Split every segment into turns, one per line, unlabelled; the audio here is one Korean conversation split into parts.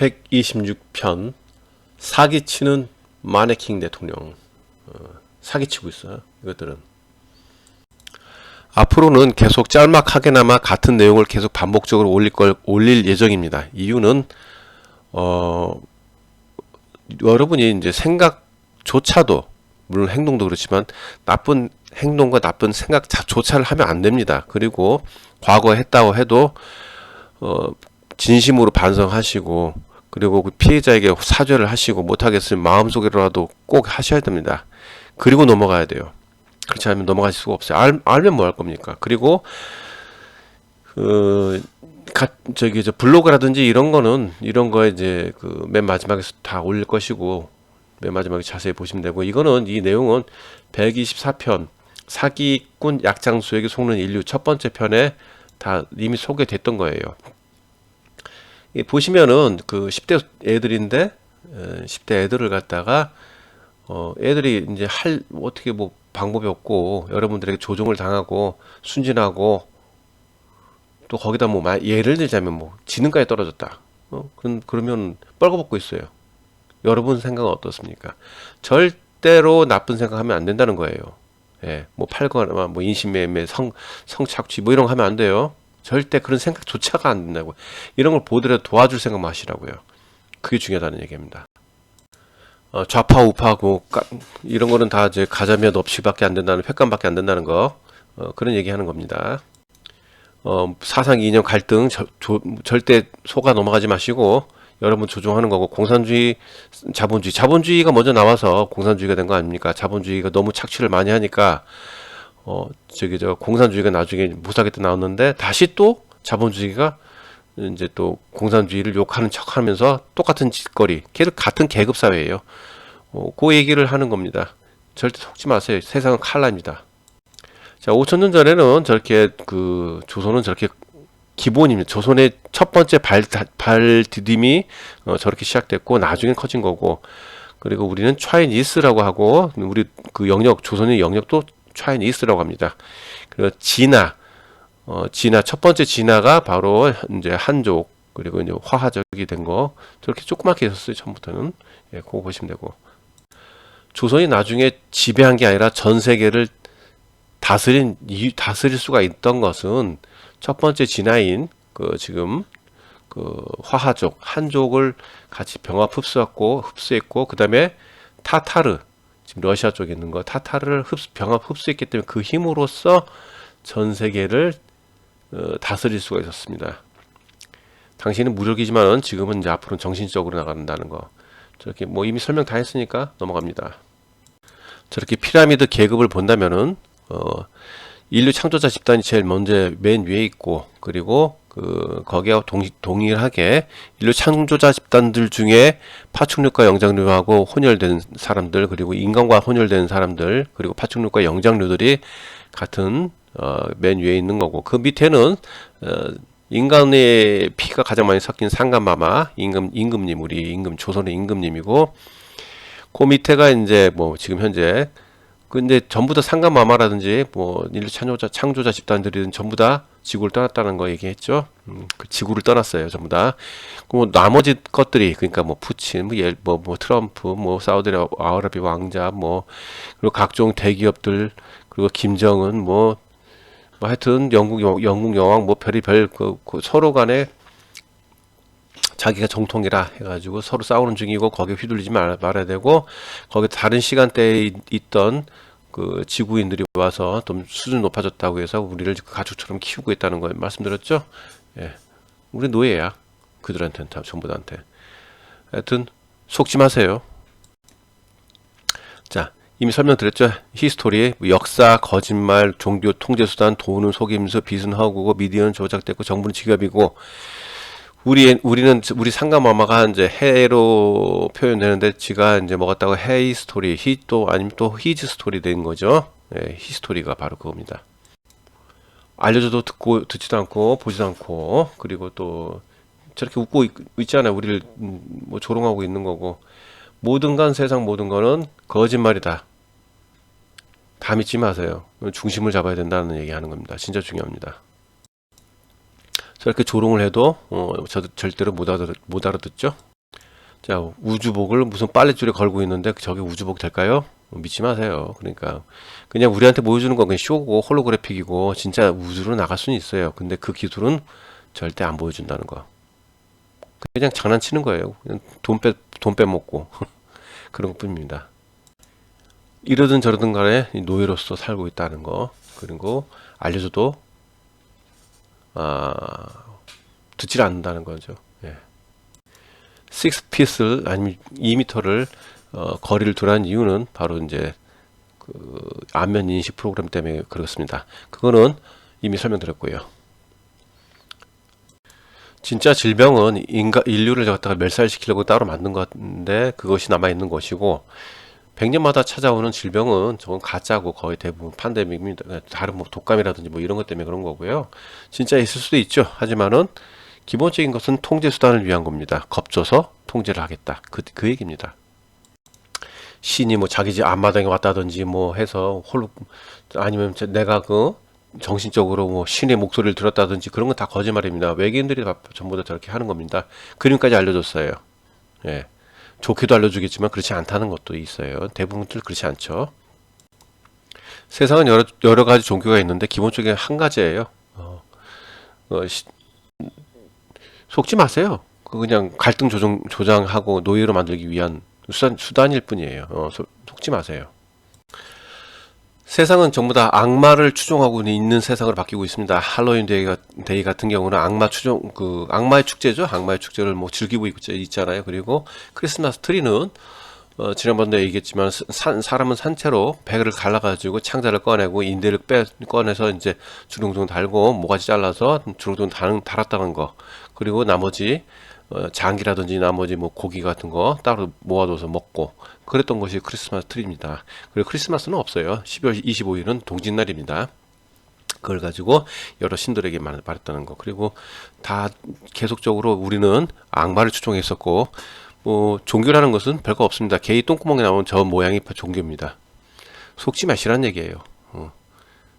126편 사기치는 마네킹 대통령. 사기치고 있어요. 이것들은 앞으로는 계속 짤막하게나마 같은 내용을 계속 반복적으로 올릴 예정입니다. 이유는 여러분이 이제 생각조차도, 물론 행동도 그렇지만 나쁜 행동과 나쁜 생각조차를 하면 안 됩니다. 그리고 과거에 했다고 해도 진심으로 반성하시고, 그리고 그 피해자에게 사죄를 하시고, 못하겠으면 마음속으로라도 꼭 하셔야 됩니다. 그리고 넘어가야 돼요. 그렇지 않으면 넘어갈 수가 없어요. 알면 뭐 할 겁니까? 그리고 저 블로그라든지 이런 거에 이제 맨 마지막에 다 올릴 것이고, 맨 마지막에 자세히 보시면 되고, 이 내용은 124편 사기꾼 약장수에게 속는 인류 첫 번째 편에 다 이미 소개됐던 거예요. 보시면은 10대 애들인데, 10대 애들을 갖다가 애들이 이제 어떻게 뭐 방법이 없고, 여러분들에게 조종을 당하고 순진하고, 또 거기다 뭐 예를 들자면 뭐 지능까지 떨어졌다. 그러면 뻘거벗고 있어요. 여러분 생각은 어떻습니까? 절대로 나쁜 생각하면 안 된다는 거예요. 예, 뭐 팔거나 뭐 인신매매, 성착취 뭐 이런 거 하면 안 돼요. 절대 그런 생각조차가 안 된다고. 이런 걸 보더라도 도와줄 생각만 하시라고요. 그게 중요하다는 얘기입니다. 좌파 우파고 이런 거는 다 이제 가자면 없이밖에 안 된다는, 횟감밖에 안 된다는 거, 그런 얘기하는 겁니다. 사상 이념 갈등 절대 속아 넘어가지 마시고 여러분 조종하는 거고, 공산주의, 자본주의가 먼저 나와서 공산주의가 된 거 아닙니까? 자본주의가 너무 착취를 많이 하니까 공산주의가 나중에 무사하게 또 나왔는데, 다시 또 자본주의가 이제 또 공산주의를 욕하는 척 하면서 똑같은 짓거리, 계속 같은 계급 사회예요. 그 얘기를 하는 겁니다. 절대 속지 마세요. 세상은 칼날입니다. 자, 5천년 전에는 저렇게 조선은 저렇게 기본입니다. 조선의 첫 번째 발 디딤이 저렇게 시작됐고, 나중에 커진 거고, 그리고 우리는 차이니스라고 하고, 우리 조선의 영역도 차이니스라고 합니다. 그리고 진화, 첫 번째 진화가 바로 이제 한족, 그리고 이제 화하족이 된 거, 저렇게 조그맣게 있었어요. 처음부터는. 예, 그거 보시면 되고. 조선이 나중에 지배한 게 아니라 전 세계를 다스릴 수가 있던 것은, 첫 번째 진화인 화하족, 한족을 같이 병합 흡수했고, 그 다음에 타타르, 지금 러시아 쪽에 있는 거, 타타르를 병합 흡수했기 때문에 그 힘으로써 전 세계를 다스릴 수가 있었습니다. 당시는 무력이지만 지금은 이제 앞으로는 정신적으로 나간다는 거. 저렇게 뭐 이미 설명 다 했으니까 넘어갑니다. 저렇게 피라미드 계급을 본다면은 인류 창조자 집단이 제일 먼저 맨 위에 있고, 그리고 거기와 동일하게 인류 창조자 집단들 중에 파충류과 영장류하고 혼혈된 사람들, 그리고 인간과 혼혈된 사람들, 그리고 파충류과 영장류들이 같은 맨 위에 있는 거고, 그 밑에는 인간의 피가 가장 많이 섞인 상간마마 임금님, 우리 조선의 임금님이고, 그 밑에가 이제 뭐 지금 현재 근데 전부 다 상간마마라든지 뭐 인류 창조자 집단들은 전부 다 지구를 떠났다는 거 얘기했죠. 그 지구를 떠났어요, 전부 다. 뭐 나머지 것들이, 그러니까 뭐 푸친, 뭐 트럼프, 뭐 사우디아라비아 왕자, 뭐 그리고 각종 대기업들, 그리고 김정은, 뭐 하여튼 영국 여왕, 뭐 별의별 서로 간에 자기가 정통이라 해가지고 서로 싸우는 중이고, 거기에 휘둘리지 말아야 되고, 거기 다른 시간대에 있던 지구인들이 와서 좀 수준 높아졌다고 해서 우리를 가족처럼 키우고 있다는 걸 말씀드렸죠. 예, 우리 노예야. 그들한테는 다, 전부 다한테. 하여튼 속지 마세요. 자, 이미 설명드렸죠. 히스토리, 역사, 거짓말, 종교, 통제수단, 돈은 속임수, 빚은 허구고, 미디어는 조작됐고, 정부는 직업이고, 우리 상가마마가 이제 해로 표현되는데, 지가 이제 먹었다고 헤이 스토리, 아니면 또 히즈 스토리 된 거죠. 예, 히스토리가 바로 그겁니다. 알려줘도 듣지도 않고, 보지도 않고, 그리고 또 저렇게 웃고 있잖아요. 우리를 뭐 조롱하고 있는 거고. 세상 모든 거는 거짓말이다. 다 믿지 마세요. 중심을 잡아야 된다는 얘기 하는 겁니다. 진짜 중요합니다. 저렇게 조롱을 해도 절대로 못 알아듣죠. 자, 우주복을 무슨 빨랫줄에 걸고 있는데 저게 우주복 될까요? 믿지 마세요. 그러니까 그냥 우리한테 보여주는 건 그냥 쇼고 홀로그래픽이고 진짜 우주로 나갈 수는 있어요. 근데 그 기술은 절대 안 보여준다는 거. 그냥 장난치는 거예요. 그냥 돈 빼먹고 그런 것뿐입니다. 이러든 저러든 간에 노예로서 살고 있다는 거, 그리고 알려줘도 아, 듣질 않는다는 거죠. 예. 6핏을 아니면 2m를 거리를 두라는 이유는 바로 이제 그 안면 인식 프로그램 때문에 그렇습니다. 그거는 이미 설명드렸고요. 진짜 질병은 인류를 갖다가 멸살시키려고 따로 만든 건데 그것이 남아있는 것이고 100년마다 찾아오는 질병은 저건 가짜고 거의 대부분 판데믹입니다. 다른 뭐 독감이라든지 뭐 이런 것 때문에 그런 거고요. 진짜 있을 수도 있죠. 하지만은 기본적인 것은 통제 수단을 위한 겁니다. 겁줘서 통제를 하겠다. 그 얘기입니다. 신이 뭐 자기 집 앞마당에 왔다든지 뭐 해서 홀로 아니면 내가 그 정신적으로 뭐 신의 목소리를 들었다든지 그런 건 다 거짓말입니다. 외계인들이 전부 다 저렇게 하는 겁니다. 그림까지 알려줬어요. 예. 좋게도 알려주겠지만 그렇지 않다는 것도 있어요. 대부분들 그렇지 않죠. 세상은 여러 가지 종교가 있는데 기본적인 한 가지예요. 어, 시- 속지 마세요. 그냥 갈등 조장하고 노예로 만들기 위한 수단일 뿐이에요. 속지 마세요. 세상은 전부 다 악마를 추종하고 있는 세상으로 바뀌고 있습니다. 할로윈 데이 같은 경우는 악마의 축제죠. 악마의 축제를 뭐 즐기고 있잖아요. 그리고 크리스마스 트리는 지난번에 얘기했지만 사람은 산채로 배를 갈라가지고 창자를 꺼내고 인대를 꺼내서 이제 주렁주렁 달고 모가지 잘라서 주렁주렁 달았다는 거. 그리고 나머지 장기라든지 나머지 뭐 고기 같은 거 따로 모아둬서 먹고 그랬던 것이 크리스마스 트리입니다. 그리고 크리스마스는 없어요. 12월 25일은 동짓날입니다. 그걸 가지고 여러 신들에게 말했다는 거. 그리고 다 계속적으로 우리는 악마를 추종했었고 뭐 종교라는 것은 별거 없습니다. 개이 똥구멍에 나오는 저 모양이 종교입니다. 속지 마시란 얘기예요.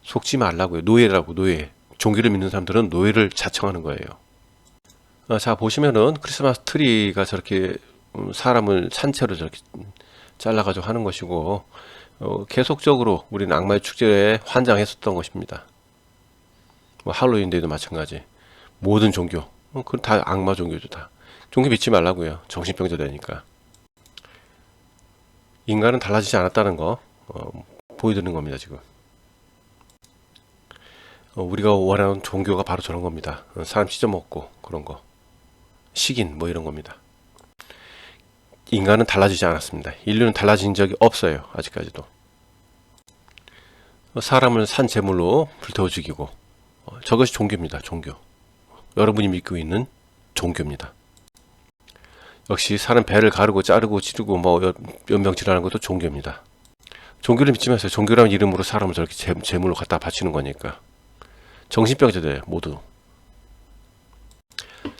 속지 말라고요. 노예라고 노예. 종교를 믿는 사람들은 노예를 자청하는 거예요. 자 보시면은 크리스마스 트리가 저렇게 사람을 산채로 저렇게 잘라가지고 하는 것이고 계속적으로 우리는 악마의 축제에 환장했었던 것입니다. 뭐 할로윈데이도 마찬가지. 모든 종교 그건 다 악마 종교죠. 다 종교 믿지 말라고요. 정신병자 되니까. 인간은 달라지지 않았다는 거 보여드리는 겁니다. 지금 우리가 원하는 종교가 바로 저런 겁니다. 사람 찢어먹고 그런 거 식인 뭐 이런 겁니다. 인간은 달라지지 않았습니다. 인류는 달라진 적이 없어요. 아직까지도. 사람을 산 제물로 불태워 죽이고 저것이 종교입니다. 종교. 여러분이 믿고 있는 종교입니다. 역시 사람 배를 가르고 자르고 찌르고 뭐 연병질하는 것도 종교입니다. 종교를 믿지 마세요. 종교라는 이름으로 사람을 저렇게 제물로 갖다 바치는 거니까. 정신병자들 모두.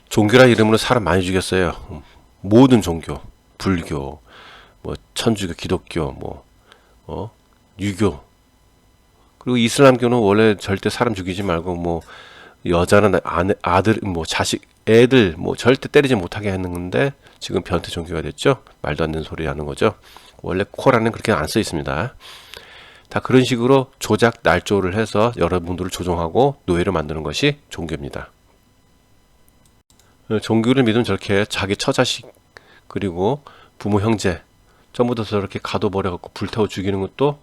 종교라 이름으로 사람 많이 죽였어요. 모든 종교, 불교, 뭐 천주교, 기독교, 유교. 그리고 이슬람교는 원래 절대 사람 죽이지 말고 뭐 여자는 아들, 뭐 자식, 애들 뭐 절대 때리지 못하게 하는 건데 지금 변태 종교가 됐죠. 말도 안 되는 소리 하는 거죠. 원래 코란은 그렇게 안 써 있습니다. 다 그런 식으로 조작 날조를 해서 여러분들을 조종하고 노예를 만드는 것이 종교입니다. 종교를 믿으면 저렇게 자기 처자식 그리고 부모 형제 전부 다 저렇게 가둬버려갖고 불태워 죽이는 것도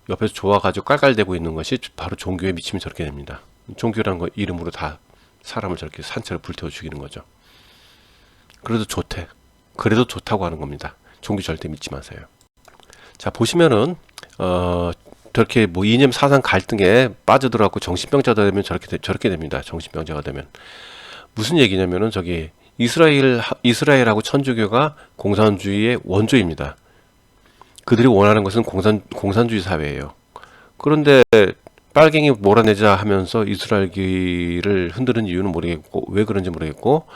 옆에서 좋아가지고 깔깔대고 있는 것이 바로 종교에 미치면 저렇게 됩니다. 종교라는 거 이름으로 다 사람을 저렇게 산채로 불태워 죽이는 거죠. 그래도 좋대. 그래도 좋다고 하는 겁니다. 종교 절대 믿지 마세요. 자 보시면은 저렇게 뭐 이념 사상 갈등에 빠져들어갖고 정신병자가 되면 저렇게 됩니다. 정신병자가 되면 무슨 얘기냐면은 저기 이스라엘하고 천주교가 공산주의의 원조입니다. 그들이 원하는 것은 공산주의 사회예요. 그런데 빨갱이 몰아내자 하면서 이스라엘기를 흔드는 이유는 모르겠고 왜 그런지 모르겠고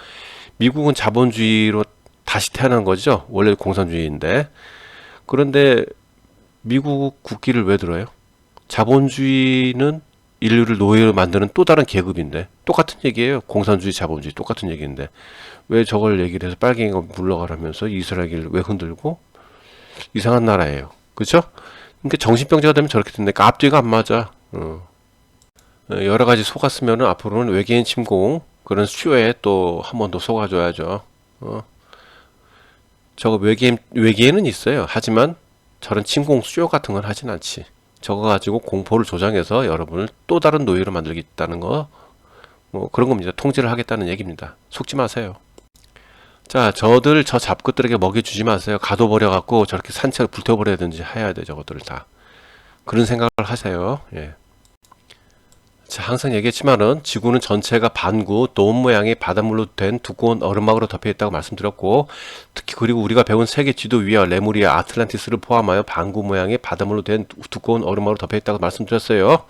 미국은 자본주의로 다시 태어난 거죠. 원래 공산주의인데 그런데 미국 국기를 왜 들어요? 자본주의는 인류를 노예로 만드는 또 다른 계급인데 똑같은 얘기예요. 공산주의 자본주의 똑같은 얘기인데 왜 저걸 얘기를 해서 빨갱이가 물러가라면서 이스라엘을 왜 흔들고 이상한 나라예요. 그렇죠? 그러니까 정신병자가 되면 저렇게 된다니까 앞뒤가 안 맞아. 여러 가지 속았으면은 앞으로는 외계인 침공 그런 쇼에 또 한 번 더 속아줘야죠. 저거 외계인은 있어요. 하지만 저런 침공 쇼 같은 건 하진 않지. 저거 가지고 공포를 조장해서 여러분을 또 다른 노예로 만들겠다는 거, 뭐 그런 겁니다. 통제를 하겠다는 얘기입니다. 속지 마세요. 자, 저 잡것들에게 먹여주지 마세요. 가둬버려갖고 저렇게 산책을 불태워버려야든지 해야 돼, 저것들을 다. 그런 생각을 하세요. 예. 자, 항상 얘기했지만은 지구는 전체가 반구 돔 모양의 바닷물로 된 두꺼운 얼음막으로 덮여 있다고 말씀드렸고, 특히 그리고 우리가 배운 세계 지도 위와 레무리아, 아틀란티스를 포함하여 반구 모양의 바닷물로 된 두꺼운 얼음막으로 덮여 있다고 말씀드렸어요.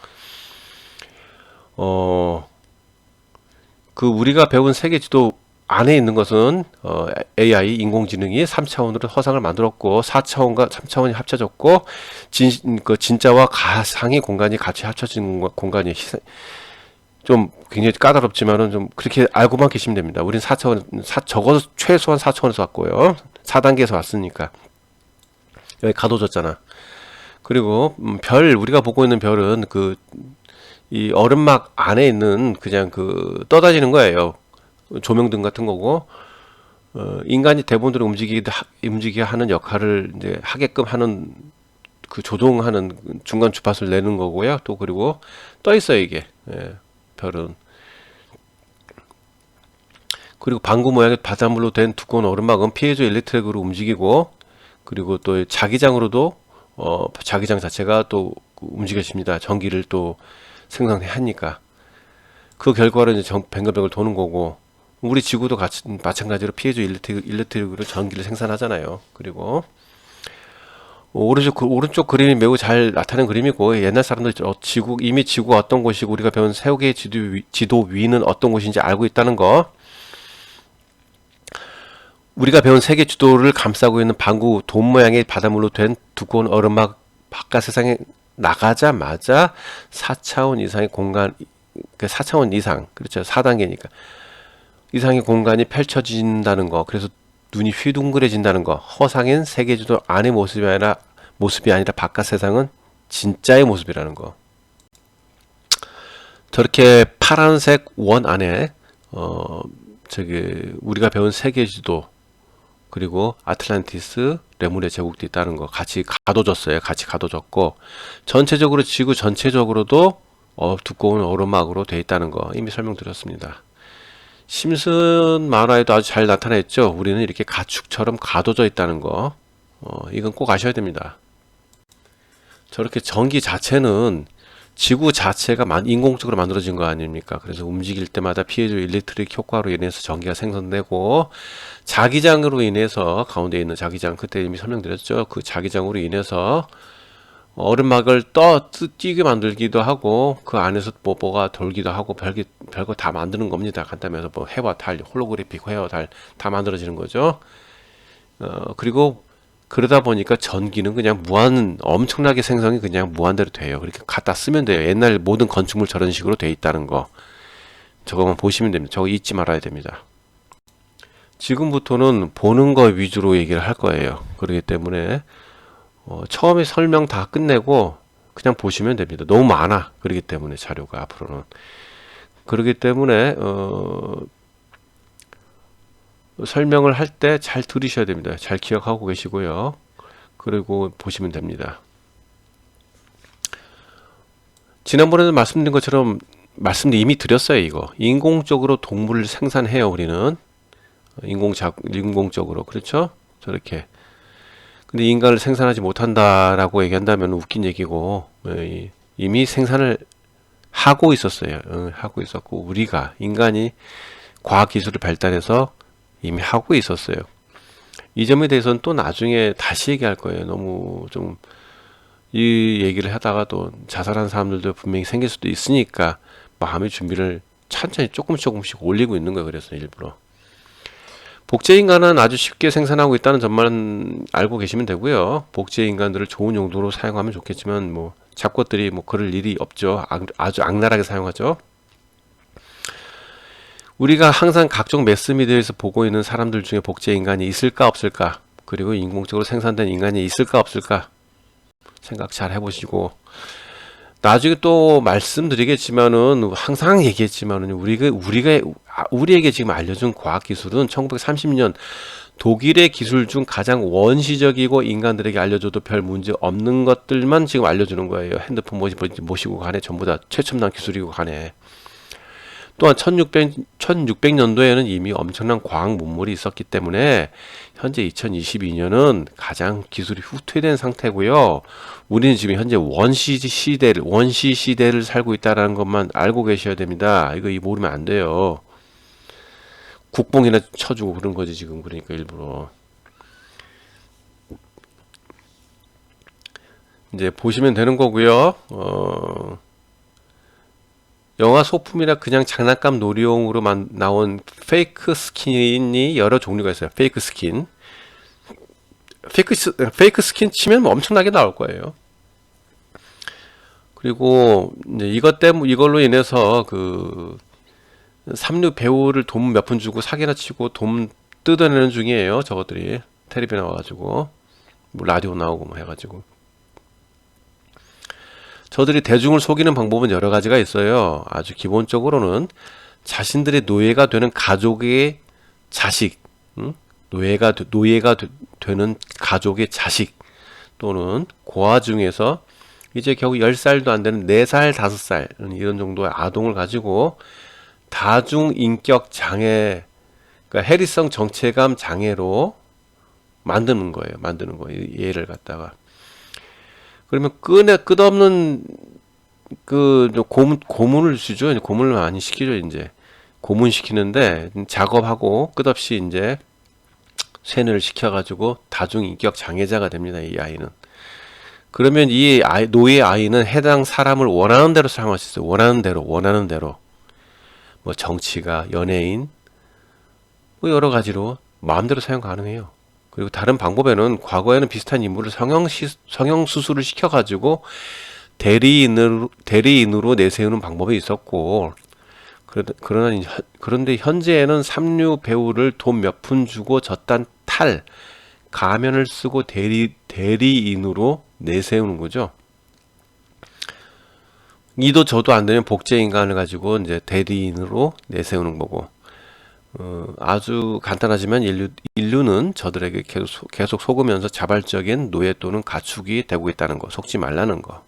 그 우리가 배운 세계 지도 안에 있는 것은 AI 인공지능이 3차원으로 허상을 만들었고 4차원과 3차원이 합쳐졌고 진짜와 가상의 공간이 같이 합쳐진 공간이 좀 굉장히 까다롭지만은 좀 그렇게 알고만 계시면 됩니다. 우린 4차원 적어도 최소한 4차원에서 왔고요. 4단계에서 왔으니까 여기 가둬졌잖아. 그리고 우리가 보고 있는 별은 이 얼음막 안에 있는 그냥 떠다니는 거예요. 조명등 같은 거고, 인간이 대본대로 움직이게 하는 역할을 이제 하게끔 하는 조종하는 중간 주파수를 내는 거고요. 또 그리고 떠 있어요, 이게. 예, 별은. 그리고 방구 모양의 바닷물로 된 두꺼운 얼음막은 피에조 일렉트릭으로 움직이고, 그리고 또 자기장으로도 자기장 자체가 또 움직여집니다. 전기를 또 생성하니까. 그 결과로 이제 뱅글뱅글 도는 거고, 우리 지구도 마찬가지로 피에조 일렉트릭으로 전기를 생산하잖아요. 그리고 오른쪽 그림이 매우 잘 나타낸 그림이고, 옛날 사람들 이미 지구가 어떤 곳이고 우리가 배운 세계의 지도 위는 어떤 곳인지 알고 있다는 거. 우리가 배운 세계 지도를 감싸고 있는 방구 돔 모양의 바닷물로 된 두꺼운 얼음막 바깥 세상에 나가자마자 4차원 이상의 공간, 4차원 이상, 그렇죠. 4단계니까. 이상의 공간이 펼쳐진다는 거. 그래서 눈이 휘둥그레진다는 거. 허상인 세계지도 안의 모습이 아니라 바깥 세상은 진짜의 모습이라는 거. 저렇게 파란색 원 안에 우리가 배운 세계지도 그리고 아틀란티스, 레무리아 제국도 있다는 거 같이 가둬졌어요. 같이 가둬졌고 전체적으로 지구 전체적으로도 두꺼운 얼음막으로 되어 있다는 거 이미 설명드렸습니다. 심슨 만화에도 아주 잘 나타냈죠. 우리는 이렇게 가축처럼 가둬져 있다는 거. 이건 꼭 아셔야 됩니다. 저렇게 전기 자체는 지구 자체가 인공적으로 만들어진 거 아닙니까? 그래서 움직일 때마다 피에조 일렉트릭 효과로 인해서 전기가 생성되고 자기장으로 인해서 가운데 있는 자기장 그때 이미 설명드렸죠. 그 자기장으로 인해서 얼음막을 뛰게 만들기도 하고 그 안에서 뭐가 돌기도 하고 별거 다 만드는 겁니다. 간단해서 뭐 해와 달, 홀로그래픽 해와 달 다 만들어지는 거죠. 그리고 그러다 보니까 전기는 그냥 엄청나게 생성이 그냥 무한대로 돼요. 그렇게 갖다 쓰면 돼요. 옛날 모든 건축물 저런 식으로 돼 있다는 거. 저거만 보시면 됩니다. 저거 잊지 말아야 됩니다. 지금부터는 보는 거 위주로 얘기를 할 거예요. 그렇기 때문에 처음에 설명 다 끝내고 그냥 보시면 됩니다. 너무 많아. 그렇기 때문에 자료가 앞으로는. 그렇기 때문에 설명을 할 때 잘 들으셔야 됩니다. 잘 기억하고 계시고요. 그리고 보시면 됩니다. 지난번에도 말씀드린 것처럼 이미 드렸어요. 이거 인공적으로 동물을 생산해요. 우리는 인공적으로 그렇죠? 저렇게. 근데 인간을 생산하지 못한다라고 얘기한다면 웃긴 얘기고 이미 생산을 하고 있었어요. 하고 있었고 우리가 인간이 과학기술을 발달해서 이미 하고 있었어요. 이 점에 대해서는 또 나중에 다시 얘기할 거예요. 너무 좀 이 얘기를 하다가 또 자살한 사람들도 분명히 생길 수도 있으니까 마음의 준비를 천천히 조금씩 올리고 있는 거예요. 그래서 일부러. 복제인간은 아주 쉽게 생산하고 있다는 점만 알고 계시면 되고요. 복제인간들을 좋은 용도로 사용하면 좋겠지만 뭐 잡것들이 뭐 그럴 일이 없죠. 아주 악랄하게 사용하죠. 우리가 항상 각종 매스미디어에서 보고 있는 사람들 중에 복제 인간이 있을까 없을까? 그리고 인공적으로 생산된 인간이 있을까 없을까? 생각 잘 해보시고 나중에 또 말씀드리겠지만은 항상 얘기했지만은 우리에게 지금 알려준 과학 기술은 1930년 독일의 기술 중 가장 원시적이고 인간들에게 알려줘도 별 문제 없는 것들만 지금 알려주는 거예요. 핸드폰 모시고 간에 전부 다 최첨단 기술이고 간에. 또한 1600년도에는 이미 엄청난 과학 문물이 있었기 때문에 현재 2022년은 가장 기술이 후퇴된 상태고요. 우리는 지금 현재 원시 시대를 살고 있다는 것만 알고 계셔야 됩니다. 이거 모르면 안 돼요. 국뽕이나 쳐주고 그런 거지 지금. 그러니까 일부러 이제 보시면 되는 거고요. 영화 소품이나 그냥 장난감 놀이용으로만 나온 페이크 스킨이 여러 종류가 있어요. 페이크 스킨 치면 뭐 엄청나게 나올 거예요. 그리고 이제 이걸로 인해서 그 삼류 배우를 돈 몇 푼 주고 사기나 치고 돈 뜯어내는 중이에요. 저것들이 텔레비 나와가지고 뭐 라디오 나오고 뭐 해가지고 저들이 대중을 속이는 방법은 여러 가지가 있어요. 아주 기본적으로는 자신들의 노예가 되는 가족의 자식, 노예가 되는 가족의 자식 또는 고아 중에서 이제 겨우 10살도 안 되는 4살, 5살 이런 정도의 아동을 가지고 다중인격 장애, 그러니까 해리성 정체감 장애로 만드는 거예요. 얘를 갖다가. 그러면 끝없는 고문을 주죠. 고문을 많이 시키죠. 이제 고문시키는데 작업하고 끝없이 이제 세뇌를 시켜가지고 다중인격 장애자가 됩니다. 이 아이는. 그러면 노예 아이는 해당 사람을 원하는 대로 사용할 수 있어요. 원하는 대로. 뭐 정치가, 연예인, 뭐 여러 가지로 마음대로 사용 가능해요. 그리고 다른 방법에는 과거에는 비슷한 인물을 성형 수술을 시켜가지고 대리인으로 내세우는 방법이 있었고, 그런데 현재에는 삼류 배우를 돈 몇 푼 주고 저딴 가면을 쓰고 대리인으로 내세우는 거죠. 이도 저도 안 되면 복제 인간을 가지고 이제 대리인으로 내세우는 거고, 아주 간단하지만 인류는 저들에게 계속 속으면서 자발적인 노예 또는 가축이 되고 있다는 거, 속지 말라는 거.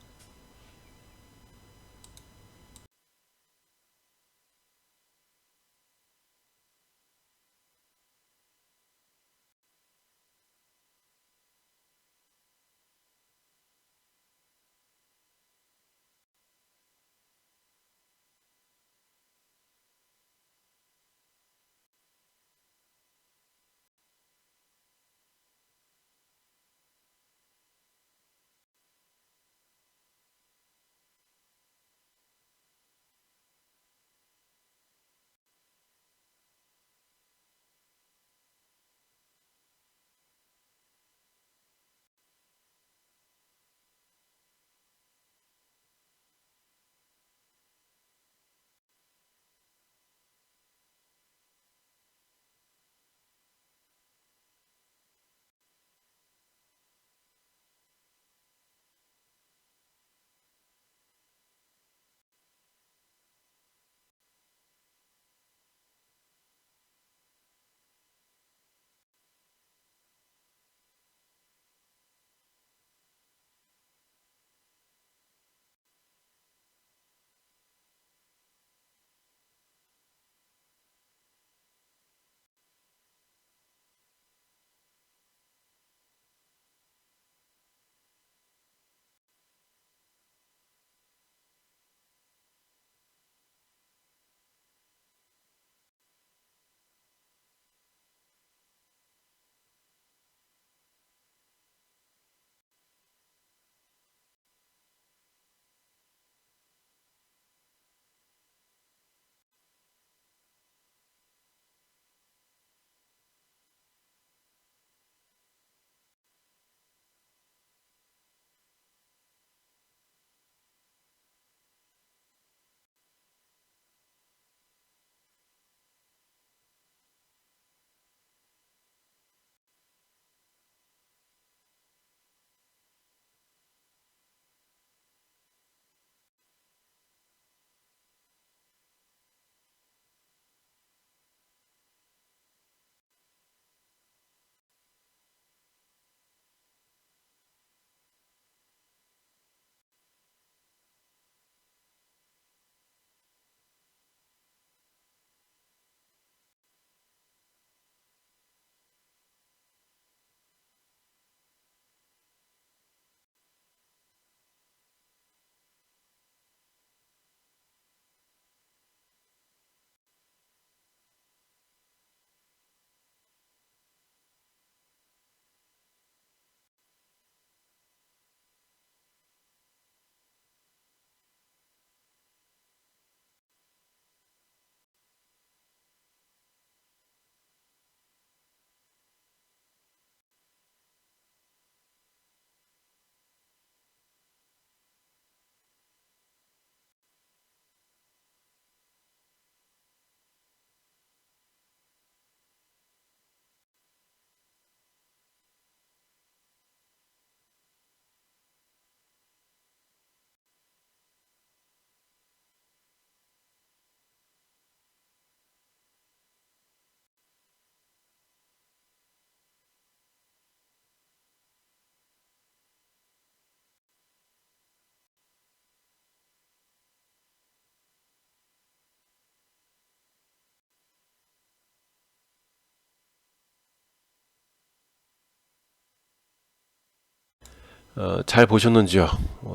잘 보셨는지요?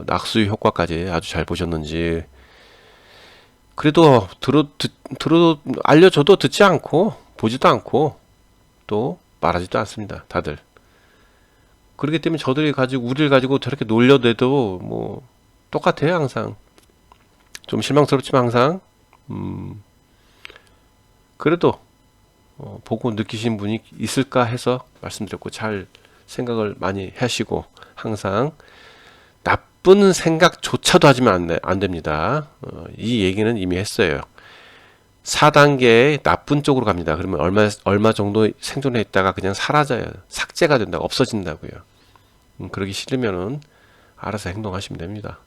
낙수의 효과까지 아주 잘 보셨는지. 그래도 알려줘도 듣지 않고 보지도 않고 또 말하지도 않습니다. 다들. 그렇기 때문에 저들이 가지고 우리를 가지고 저렇게 놀려대도 뭐 똑같아요. 항상 좀 실망스럽지만 항상 그래도 보고 느끼신 분이 있을까 해서 말씀드렸고, 잘 생각을 많이 하시고 항상 나쁜 생각조차도 하시면 안 됩니다. 이 얘기는 이미 했어요. 4단계 나쁜 쪽으로 갑니다. 그러면 얼마 정도 생존해 있다가 그냥 사라져요. 삭제가 된다고, 없어진다고요. 그러기 싫으면은 알아서 행동하시면 됩니다.